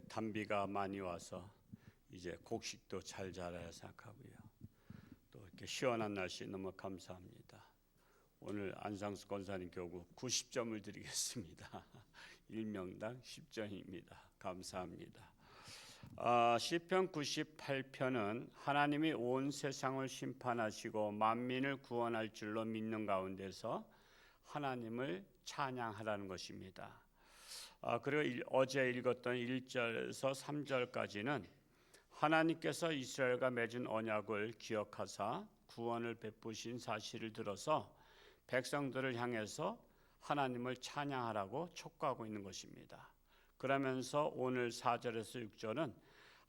단비가 많이 와서 이제 곡식도 잘 자라야 생각하고요. 또 이렇게 시원한 날씨 너무 감사합니다. 오늘 안상수 권사님 교구 90점을 드리겠습니다. 일명당 10점입니다. 감사합니다. 시편 98편은 하나님이 온 세상을 심판하시고 만민을 구원할 줄로 믿는 가운데서 하나님을 찬양하라는 것입니다. 그리고 어제 읽었던 1절에서 3절까지는 하나님께서 이스라엘과 맺은 언약을 기억하사 구원을 베푸신 사실을 들어서 백성들을 향해서 하나님을 찬양하라고 촉구하고 있는 것입니다. 그러면서 오늘 4절에서 6절은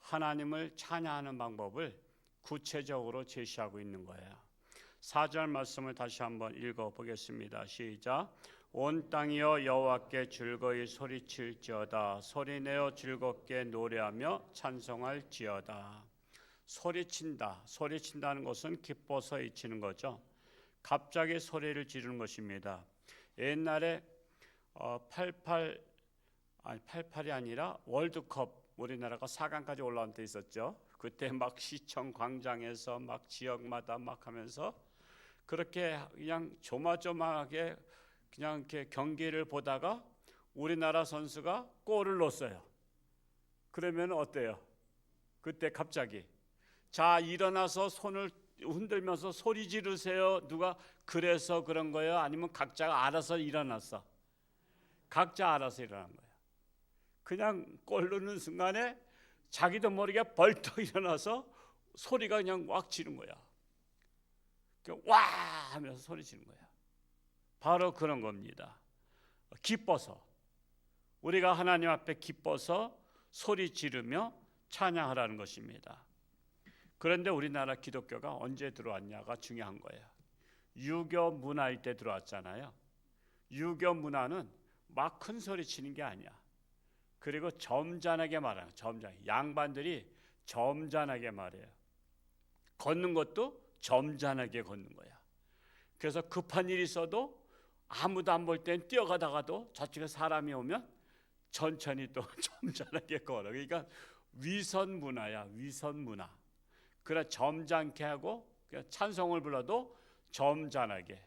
하나님을 찬양하는 방법을 구체적으로 제시하고 있는 거예요. 4절 말씀을 다시 한번 읽어보겠습니다. 시작. 온 땅이여 여호와께 즐거이 소리칠지어다. 소리내어 즐겁게 노래하며 찬송할지어다. 소리친다. 소리친다는 것은 기뻐서 외치는 거죠. 갑자기 소리를 지르는 것입니다. 옛날에 88이 아니라 월드컵 우리나라가 4강까지 올라온 때 있었죠. 그때 막 시청 광장에서 막 지역마다 막 하면서 그렇게 그냥 조마조마하게 그냥 이렇게 경기를 보다가 우리나라 선수가 골을 넣었어요. 그러면 어때요? 그때 갑자기 자 일어나서 손을 흔들면서 소리 지르세요. 누가 그래서 그런 거예요? 아니면 각자가 알아서 일어났어? 각자 알아서 일어난 거예요. 그냥 골 넣는 순간에 자기도 모르게 벌떡 일어나서 소리가 그냥 왁 지른 거야. 와 하면서 소리 지른 거야. 바로 그런 겁니다. 기뻐서 우리가 하나님 앞에 기뻐서 소리 지르며 찬양하라는 것입니다. 그런데 우리나라 기독교가 언제 들어왔냐가 중요한 거예요. 유교 문화일 때 들어왔잖아요. 유교 문화는 막 큰 소리 치는 게 아니야. 그리고 점잖하게 말하는, 점잖게 양반들이 점잖하게 말해요. 걷는 것도 점잖하게 걷는 거야. 그래서 급한 일이 있어도 아무도 안 볼 땐 뛰어가다가도 저쪽에 사람이 오면 천천히 또 점잖하게 걸어. 그러니까 위선 문화야, 위선 문화. 그래 점잖게 하고 찬송을 불러도 점잖하게.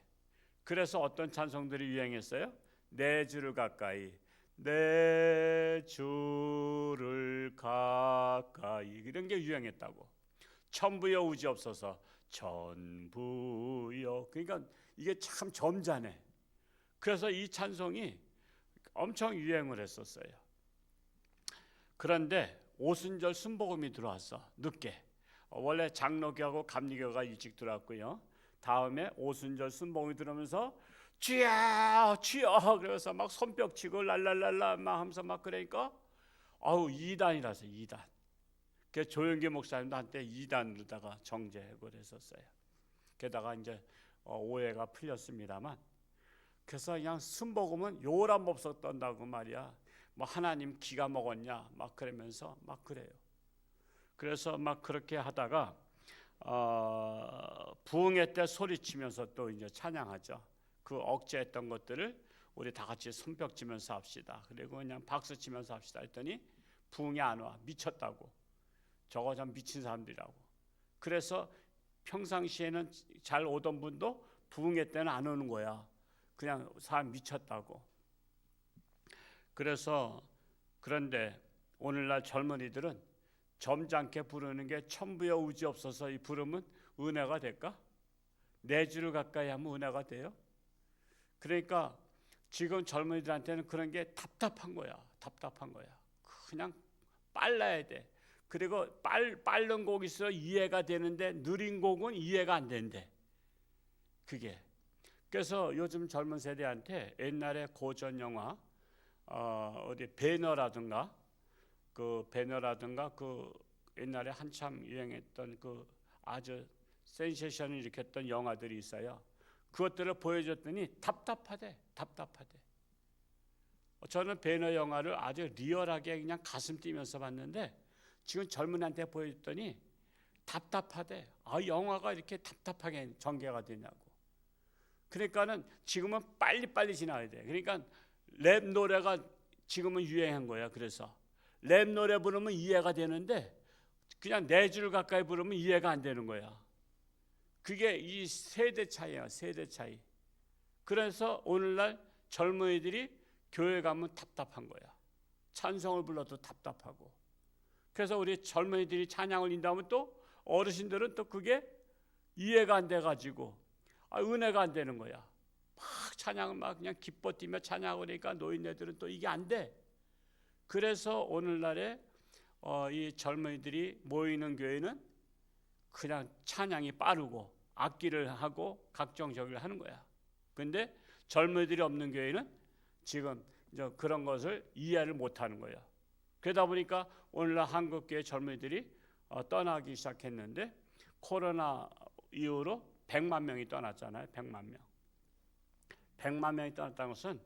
그래서 어떤 찬송들이 유행했어요? 내 주를 가까이, 내 주를 가까이 이런 게 유행했다고. 천부여 우지없소서 천부여. 그러니까 이게 참 점잖해. 그래서 이 찬송이 엄청 유행을 했었어요. 그런데 오순절 순복음이 들어왔어. 늦게. 원래 장로교하고 감리교가 일찍 들어왔고요. 다음에 오순절 순복음이 들어오면서 주야 주야 그래서 막 손뼉 치고 랄랄랄라 막 하면서 막 그러니까 이단이라서 이단. 그래서 조영기 목사님도 한때 이단으로다가 정죄해고 그랬었어요. 게다가 이제 오해가 풀렸습니다만 그래서 그냥 순복음은 요란법석 떤다고 말이야. 뭐 하나님 기가 먹었냐 막 그러면서 막 그래요. 그래서 막 그렇게 하다가 부흥회 때 소리치면서 또 이제 찬양하죠. 그 억제했던 것들을 우리 다 같이 손뼉 치면서 합시다. 그리고 그냥 박수 치면서 합시다 했더니 부흥이 안 와. 미쳤다고. 저거 참 미친 사람들이라고. 그래서 평상시에는 잘 오던 분도 부흥회 때는 안 오는 거야. 그냥 사람 미쳤다고. 그런데 오늘날 젊은이들은 점잖게 부르는 게 천부여 우지없소서 이 부르면 은혜가 될까? 내 주를 가까이 하면 은혜가 돼요? 그러니까 지금 젊은이들한테는 그런 게 답답한 거야. 답답한 거야. 그냥 빨라야 돼. 그리고 빠른 곡이 있어 이해가 되는데 느린 곡은 이해가 안 된대. 그게. 그래서 요즘 젊은 세대한테 옛날에 고전 영화 어디 배너라든가 그 옛날에 한참 유행했던 그 아주 센세션을 일으켰던 영화들이 있어요. 그것들을 보여줬더니 답답하대. 저는 배너 영화를 아주 리얼하게 그냥 가슴 뛰면서 봤는데 지금 젊은이한테 보여줬더니 답답하대. 영화가 이렇게 답답하게 전개가 되냐고. 그러니까는 지금은 빨리빨리 지나야 돼. 그러니까 랩 노래가 지금은 유행한 거야. 그래서 랩 노래 부르면 이해가 되는데 그냥 4줄 가까이 부르면 이해가 안 되는 거야. 그게 이 세대 차이야, 세대 차이. 그래서 오늘날 젊은이들이 교회 가면 답답한 거야. 찬송을 불러도 답답하고. 그래서 우리 젊은이들이 찬양을 인도하면 또 어르신들은 또 그게 이해가 안 돼가지고 은혜가 안 되는 거야. 막 찬양을 막 그냥 기뻐 뛰며 찬양하니까 노인네들은 또 이게 안 돼. 그래서 오늘날에 이 젊은이들이 모이는 교회는 그냥 찬양이 빠르고 악기를 하고 각종 저기를 하는 거야. 근데 젊은이들이 없는 교회는 지금 이제 그런 것을 이해를 못하는 거야. 그러다 보니까 오늘날 한국교회 젊은이들이 떠나기 시작했는데 코로나 이후로 100만 명이 떠났잖아요. 100만 명. 100만 명이 떠났다는 것은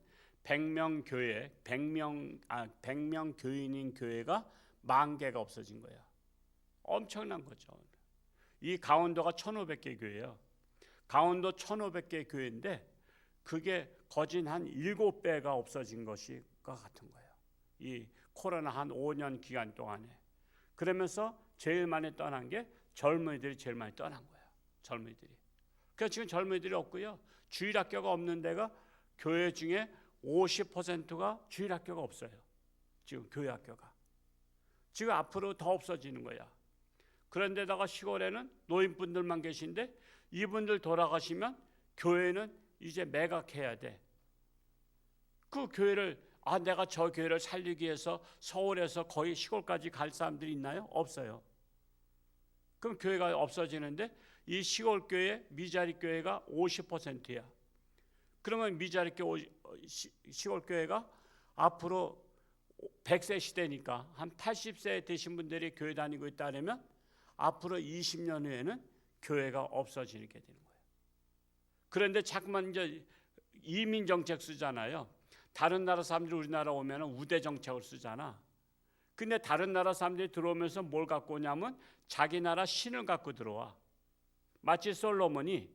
100명 교회, 100명 교인인 교회가 10,000개가 없어진 거야. 엄청난 거죠. 이 강원도가 1,500개 교회예요. 강원도 1,500개 교회인데 그게 거진 한 7배가 없어진 것이 같은 거예요. 이 코로나 한 5년 기간 동안에. 그러면서 제일 많이 떠난 게 젊은이들이 제일 많이 떠난 거예요. 젊은이들이. 그래서 지금 젊은이들이 없고요. 주일학교가 없는 데가 교회 중에 50%가 주일학교가 없어요. 지금 교회 학교가. 지금 앞으로 더 없어지는 거야. 그런데다가 시골에는 노인분들만 계신데 이분들 돌아가시면 교회는 이제 매각해야 돼. 그 교회를 내가 저 교회를 살리기 위해서 서울에서 거의 시골까지 갈 사람들이 있나요? 없어요. 그럼 교회가 없어지는데 이 시골 교회, 미자리 교회가 50%야. 그러면 미자리 교회, 시골 교회가 앞으로 100세 시대니까 한 80세 되신 분들이 교회 다니고 있다면 앞으로 20년 후에는 교회가 없어지게 되는 거예요. 그런데 자꾸만 이제 이민 정책 쓰잖아요. 다른 나라 사람들이 우리나라 오면 우대 정책을 쓰잖아. 근데 다른 나라 사람들이 들어오면서 뭘 갖고 오냐면 자기 나라 신을 갖고 들어와. 마치 솔로몬이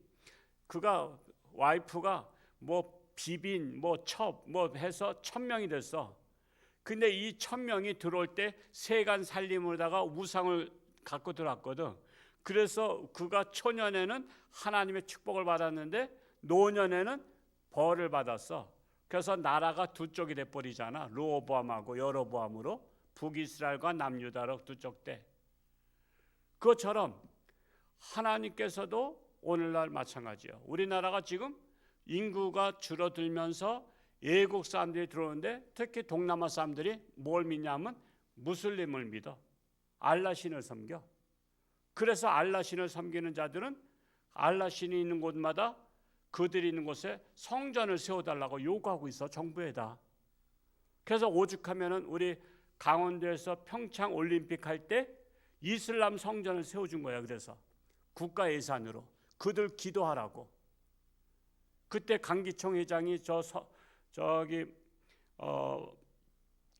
그가 와이프가 뭐 비빈 첩 해서 1,000명이 됐어. 근데 이 1,000명이 들어올 때 세간 살림으로다가 우상을 갖고 들어왔거든. 그래서 그가 초년에는 하나님의 축복을 받았는데 노년에는 벌을 받았어. 그래서 나라가 두 쪽이 돼버리잖아. 르호보암하고 여로보암으로 북이스라엘과 남유다로 두 쪽 돼. 그것처럼 하나님께서도 오늘날 마찬가지예요. 우리나라가 지금 인구가 줄어들면서 외국 사람들이 들어오는데 특히 동남아 사람들이 뭘 믿냐면 무슬림을 믿어. 알라 신을 섬겨. 그래서 알라 신을 섬기는 자들은 알라 신이 있는 곳마다 그들이 있는 곳에 성전을 세워달라고 요구하고 있어. 정부에다. 그래서 오죽하면은 우리 강원도에서 평창 올림픽 할 때 이슬람 성전을 세워준 거야. 그래서 국가 예산으로 그들 기도하라고. 그때 강기총 회장이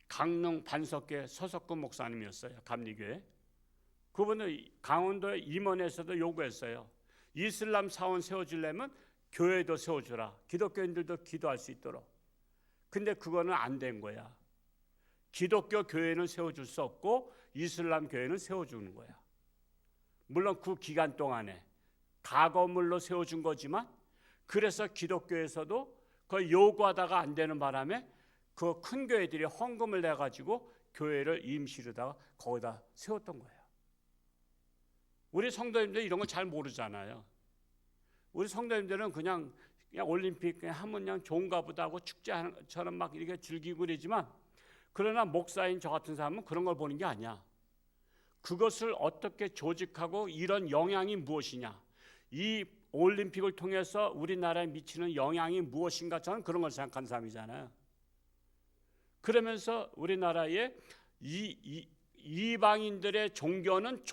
강릉 반석계 서석구 목사님이었어요. 감리교회. 그분은 강원도의 임원에서도 요구했어요. 이슬람 사원 세워주려면 교회도 세워주라. 기독교인들도 기도할 수 있도록. 근데 그거는 안 된 거야. 기독교 교회는 세워줄 수 없고 이슬람 교회는 세워주는 거야. 물론 그 기간 동안에 가거물로 세워준 거지만 그래서 기독교에서도 그 요구하다가 안 되는 바람에 그 큰 교회들이 헌금을 내가지고 교회를 임시로다가 거기다 세웠던 거예요. 우리 성도님들 이런 거 잘 모르잖아요. 우리 성도님들은 그냥 올림픽 하면 그냥 좋은가 보다 하고 축제처럼 막 이렇게 즐기고 그러지만 그러나 목사인 저 같은 사람은 그런 걸 보는 게 아니야. 그것을 어떻게 조직하고 이런 영향이 무엇이냐. 이 올림픽을 통해서 우리나라에 미치는 영향이 무엇인가 저는 그런 걸 생각하는 사람이잖아요. 그러면서 우리나라의 이방인들의 종교는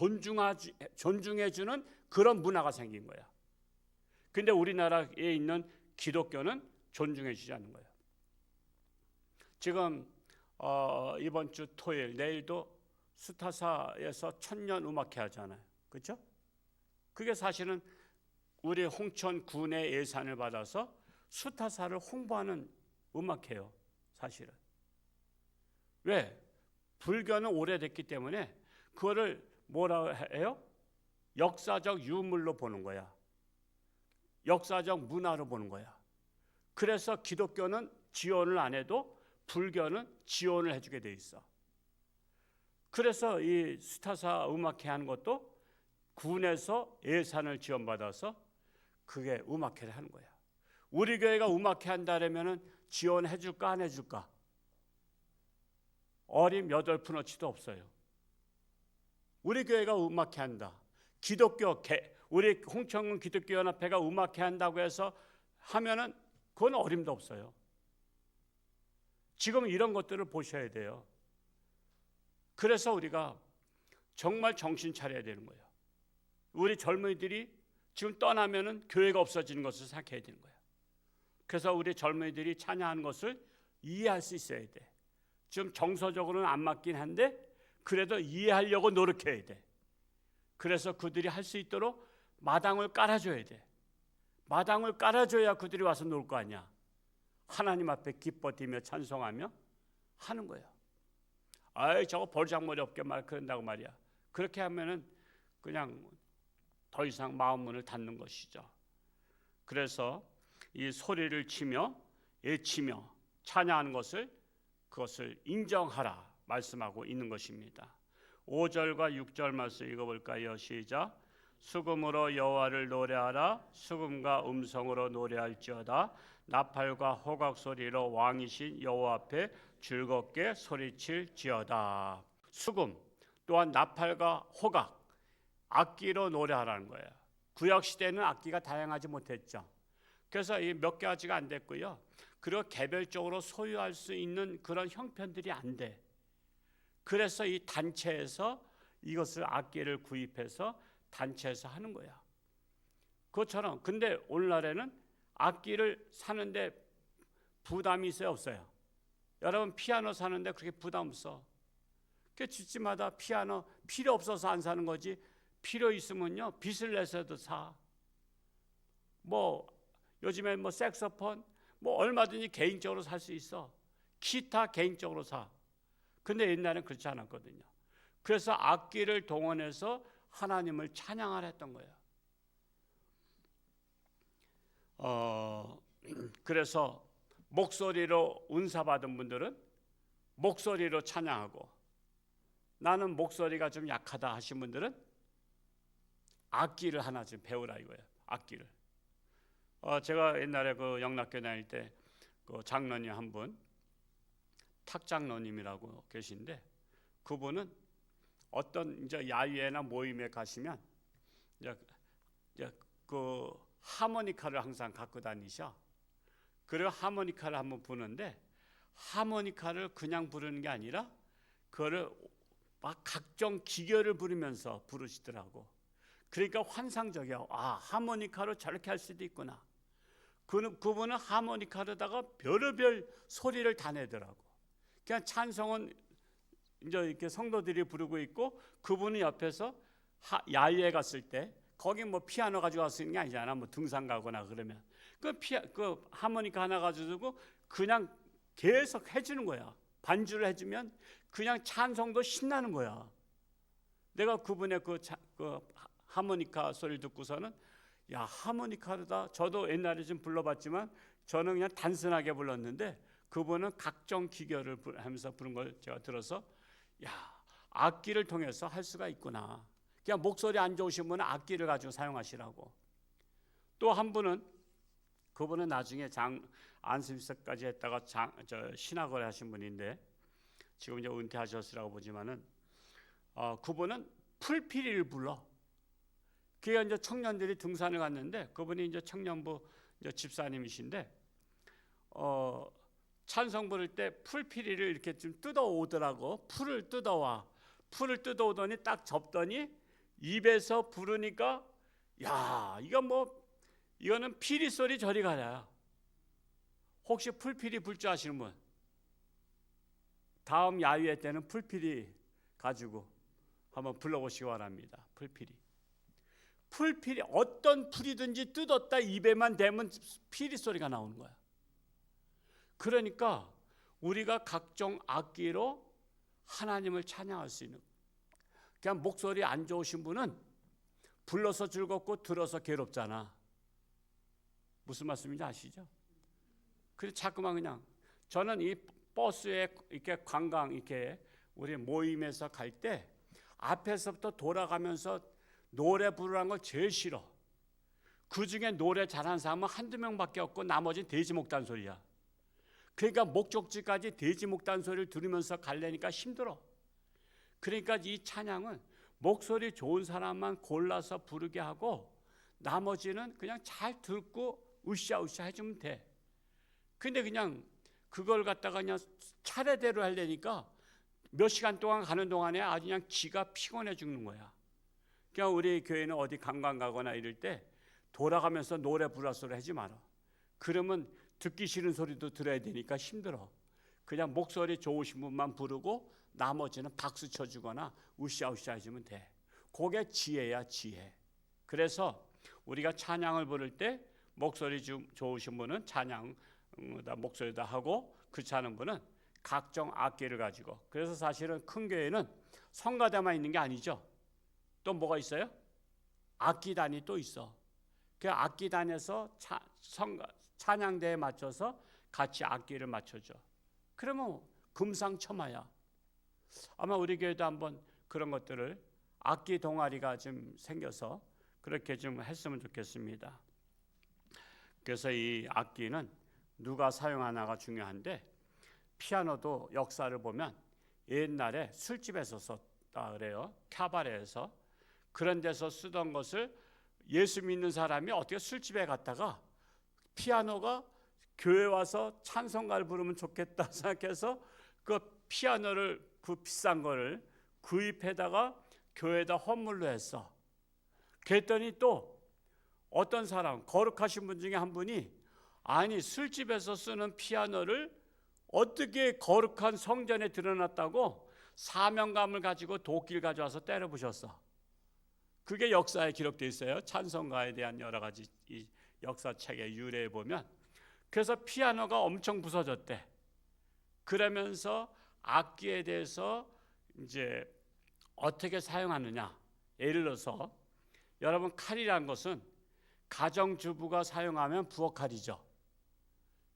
존중해주는 그런 문화가 생긴 거야. 근데 우리나라에 있는 기독교는 존중해주지 않는 거예요. 지금 이번 주 토요일 내일도 수타사에서 천년 음악회 하잖아요. 그렇죠? 그게 사실은 우리 홍천 군의 예산을 받아서 수타사를 홍보하는 음악회예요. 사실은. 왜? 불교는 오래됐기 때문에 그거를 뭐라 해요? 역사적 유물로 보는 거야. 역사적 문화로 보는 거야. 그래서 기독교는 지원을 안 해도 불교는 지원을 해주게 돼 있어. 그래서 이 스타사 음악회 하는 것도 군에서 예산을 지원받아서 그게 음악회를 하는 거야. 우리 교회가 음악회 한다면은 지원해 줄까 안 해줄까? 어림 8푼어치도 없어요. 우리 교회가 음악회 한다. 우리 홍천군 기독교연합회가 음악회 한다고 해서 하면은 그건 어림도 없어요. 지금 이런 것들을 보셔야 돼요. 그래서 우리가 정말 정신 차려야 되는 거예요. 우리 젊은이들이 지금 떠나면은 교회가 없어지는 것을 생각해야 되는 거예요. 그래서 우리 젊은이들이 찬양하는 것을 이해할 수 있어야 돼. 지금 정서적으로는 안 맞긴 한데 그래도 이해하려고 노력해야 돼. 그래서 그들이 할 수 있도록 마당을 깔아줘야 돼. 마당을 깔아줘야 그들이 와서 놀 거 아니야. 하나님 앞에 기뻐 뛰며 찬송하며 하는 거예요. 아이 저거 버르장머리 없게 말 그런다고 말이야. 그렇게 하면은 그냥 더 이상 마음 문을 닫는 것이죠. 그래서 이 소리를 치며 외치며 찬양하는 그것을 인정하라 말씀하고 있는 것입니다. 5절과 6절 말씀 읽어볼까요? 시작. 수금으로 여호와를 노래하라. 수금과 음성으로 노래할지어다. 나팔과 호각 소리로 왕이신 여호와 앞에 즐겁게 소리칠지어다. 수금 또한 나팔과 호각, 악기로 노래하라는 거예요. 구약 시대는 악기가 다양하지 못했죠. 그래서 이 몇 가지가 안 됐고요. 그리고 개별적으로 소유할 수 있는 그런 형편들이 안 돼. 그래서 이 단체에서 이것을 악기를 구입해서 단체에서 하는 거야. 그것처럼 근데 오늘날에는 악기를 사는데 부담이 있어요, 없어요? 여러분 피아노 사는데 그렇게 부담 없어. 그 집집마다 피아노 필요 없어서 안 사는 거지. 필요 있으면요 빚을 내서도 사. 뭐 요즘에 뭐 색소폰 뭐 얼마든지 개인적으로 살 수 있어. 기타 개인적으로 사. 근데 옛날에는 그렇지 않았거든요. 그래서 악기를 동원해서 하나님을 찬양하라 했던 거예요. 그래서 목소리로 은사받은 분들은 목소리로 찬양하고, 나는 목소리가 좀 약하다 하신 분들은 악기를 하나 좀 배우라 이거예요. 악기를. 제가 옛날에 그 영락교 다닐 때 그 장로님 한 분, 탁장로님이라고 계신데, 그분은 어떤 이제 야유회나 모임에 가시면 이제 그 하모니카를 항상 갖고 다니셔. 그리고 하모니카를 한번 부는데, 하모니카를 그냥 부르는 게 아니라 그거를 막 각종 기교를 부르면서 부르시더라고. 그러니까 환상적이야. 아, 하모니카로 저렇게 할 수도 있구나. 그분은 하모니카로다가 별의별 소리를 다 내더라고. 그냥 찬송은 이제 이렇게 성도들이 부르고 있고, 그분은 옆에서 야유회 갔을 때 거기 뭐 피아노 가지고 가시는 게 아니잖아. 뭐 등산 가거나 그러면 그 하모니카 하나 가지고 그냥 계속 해주는 거야. 반주를 해주면 그냥 찬송도 신나는 거야. 내가 그분의 그 하모니카 소리를 듣고서는 야, 하모니카로다. 저도 옛날에 좀 불러봤지만 저는 그냥 단순하게 불렀는데 그분은 각종 기교를 하면서 부른 걸 제가 들어서, 야, 악기를 통해서 할 수가 있구나. 그냥 목소리 안 좋으신 분은 악기를 가지고 사용하시라고. 또 한 분은, 그분은 나중에 안수비서까지 했다가 신학을 하신 분인데 지금 이제 은퇴하셨으라고 보지만은 그분은 풀피리를 불러. 그게 이제 청년들이 등산을 갔는데, 그분이 이제 청년부 이제 집사님이신데 찬송 부를 때 풀피리를 이렇게 좀 뜯어오더라고. 풀을 뜯어와. 풀을 뜯어오더니 딱 접더니 입에서 부르니까, 야, 이거는 피리 소리 저리 가라. 혹시 풀피리 불 줄 아시는 분? 다음 야유회 때는 풀피리 가지고 한번 불러보시기 바랍니다. 풀피리 어떤 풀이든지 뜯었다 입에만 대면 피리 소리가 나오는 거야. 그러니까 우리가 각종 악기로 하나님을 찬양할 수 있는. 그냥 목소리 안 좋으신 분은 불러서 즐겁고 들어서 괴롭잖아. 무슨 말씀인지 아시죠? 그래서 자꾸만 그냥 저는 이 버스에 이렇게 관광 이렇게 우리 모임에서 갈 때 앞에서부터 돌아가면서 노래 부르는 걸 제일 싫어. 그 중에 노래 잘하는 사람은 한두 명밖에 없고 나머지는 돼지 목단 소리야. 그러니까 목적지까지 돼지 목단 소리를 들으면서 가려니까 힘들어. 그러니까 이 찬양은 목소리 좋은 사람만 골라서 부르게 하고 나머지는 그냥 잘 듣고 으쌰으쌰 해주면 돼. 근데 그냥 그걸 갖다가 그냥 차례대로 하려니까 몇 시간 동안 가는 동안에 아주 그냥 기가 피곤해 죽는 거야. 그냥 우리 교회는 어디 관광 가거나 이럴 때 돌아가면서 노래 부르소리 하지 마라. 그러면 듣기 싫은 소리도 들어야 되니까 힘들어. 그냥 목소리 좋으신 분만 부르고 나머지는 박수 쳐주거나 으쌰으쌰 해주면 돼. 그게 지혜야, 지혜. 그래서 우리가 찬양을 부를 때 목소리 좋으신 분은 찬양 목소리다 하고 그렇지 않은 분은 각종 악기를 가지고. 그래서 사실은 큰 교회는 성가대만 있는 게 아니죠. 또 뭐가 있어요? 악기단이 또 있어. 그 악기단에서 찬양대에 맞춰서 같이 악기를 맞춰줘. 그러면 금상첨화야. 아마 우리 교회도 한번 그런 것들을 악기 동아리가 좀 생겨서 그렇게 좀 했으면 좋겠습니다. 그래서 이 악기는 누가 사용하나가 중요한데 피아노도 역사를 보면 옛날에 술집에서 썼다 그래요. 카바레에서. 그런 데서 쓰던 것을 예수 믿는 사람이 어떻게 술집에 갔다가 피아노가 교회 와서 찬송가를 부르면 좋겠다 생각해서 그 피아노를 그 비싼 거를 구입해다가 교회에다 헌물로 했어. 그랬더니 또 어떤 사람 거룩하신 분 중에 한 분이 아니 술집에서 쓰는 피아노를 어떻게 거룩한 성전에 드러났다고 사명감을 가지고 도끼를 가져와서 때려 부셨어. 그게 역사에 기록되어 있어요. 찬송가에 대한 여러 가지 이 역사책에 유래해 보면. 그래서 피아노가 엄청 부서졌대. 그러면서 악기에 대해서 이제 어떻게 사용하느냐. 예를 들어서 여러분 칼이라는 것은 가정주부가 사용하면 부엌칼이죠.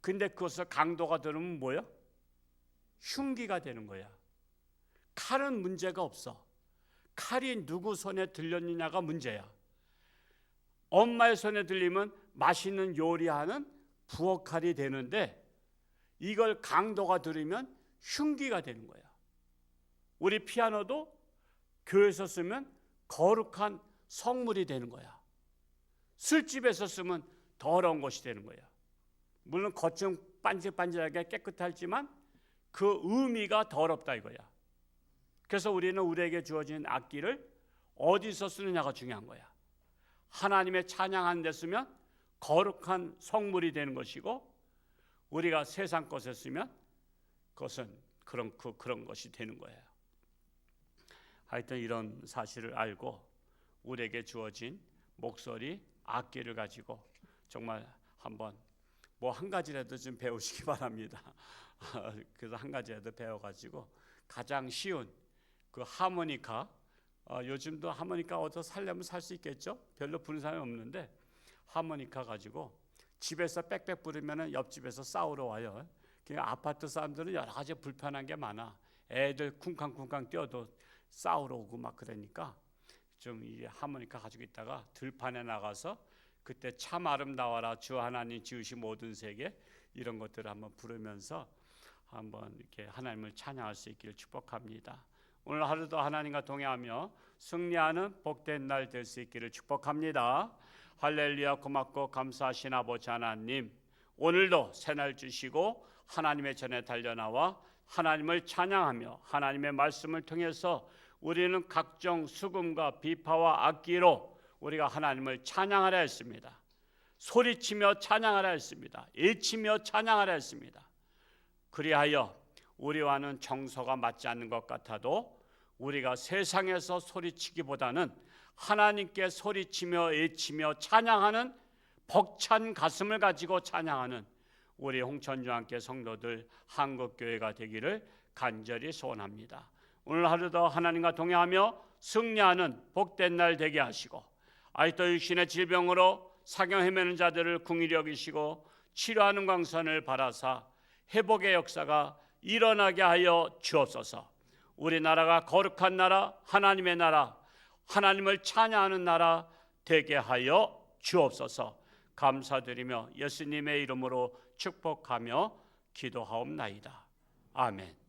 근데 그것을 강도가 들으면 뭐예요? 흉기가 되는 거야. 칼은 문제가 없어. 칼이 누구 손에 들렸느냐가 문제야. 엄마의 손에 들리면 맛있는 요리하는 부엌칼이 되는데 이걸 강도가 들으면 흉기가 되는 거야. 우리 피아노도 교회에서 쓰면 거룩한 성물이 되는 거야. 술집에서 쓰면 더러운 것이 되는 거야. 물론 겉은 반질반질하게 깨끗하지만 그 의미가 더럽다 이거야. 그래서 우리는 우리에게 주어진 악기를 어디서 쓰느냐가 중요한 거야. 하나님의 찬양하는 데 쓰면 거룩한 성물이 되는 것이고 우리가 세상 것에 쓰면 그것은 그런 것이 되는 거예요. 하여튼 이런 사실을 알고 우리에게 주어진 목소리, 악기를 가지고 정말 한번 뭐 한 가지라도 좀 배우시기 바랍니다. 그래서 한 가지라도 배워가지고 가장 쉬운 그 하모니카, 요즘도 하모니카 어디서 살려면 살 수 있겠죠? 별로 부는 사람이 없는데 하모니카 가지고 집에서 빽빽 부르면 옆집에서 싸우러 와요. 그러니까 아파트 사람들은 여러 가지 불편한 게 많아. 애들 쿵쾅쿵쾅 뛰어도 싸우러 오고 막 그러니까 좀 이 하모니카 가지고 있다가 들판에 나가서 그때 참 아름다워라 주 하나님 지으신 모든 세계 이런 것들을 한번 부르면서 한번 이렇게 하나님을 찬양할 수 있기를 축복합니다. 오늘 하루도 하나님과 동행하며 승리하는 복된 날 될 수 있기를 축복합니다. 할렐루야. 고맙고 감사하신 아버지 하나님, 오늘도 새날 주시고 하나님의 전에 달려나와 하나님을 찬양하며 하나님의 말씀을 통해서 우리는 각종 수금과 비파와 악기로 우리가 하나님을 찬양하려 했습니다. 소리치며 찬양하려 했습니다. 일치며 찬양하려 했습니다. 그리하여 우리와는 정서가 맞지 않는 것 같아도 우리가 세상에서 소리치기보다는 하나님께 소리치며 일치며 찬양하는 벅찬 가슴을 가지고 찬양하는 우리 홍천주한교 성도들 한국교회가 되기를 간절히 소원합니다. 오늘 하루도 하나님과 동행하며 승리하는 복된 날 되게 하시고, 아직도 육신의 질병으로 사경 헤매는 자들을 긍휼히 여기시고 치료하는 광선을 바라사 회복의 역사가 일어나게 하여 주옵소서. 우리나라가 거룩한 나라, 하나님의 나라, 하나님을 찬양하는 나라 되게 하여 주옵소서. 감사드리며 예수님의 이름으로 축복하며 기도하옵나이다. 아멘.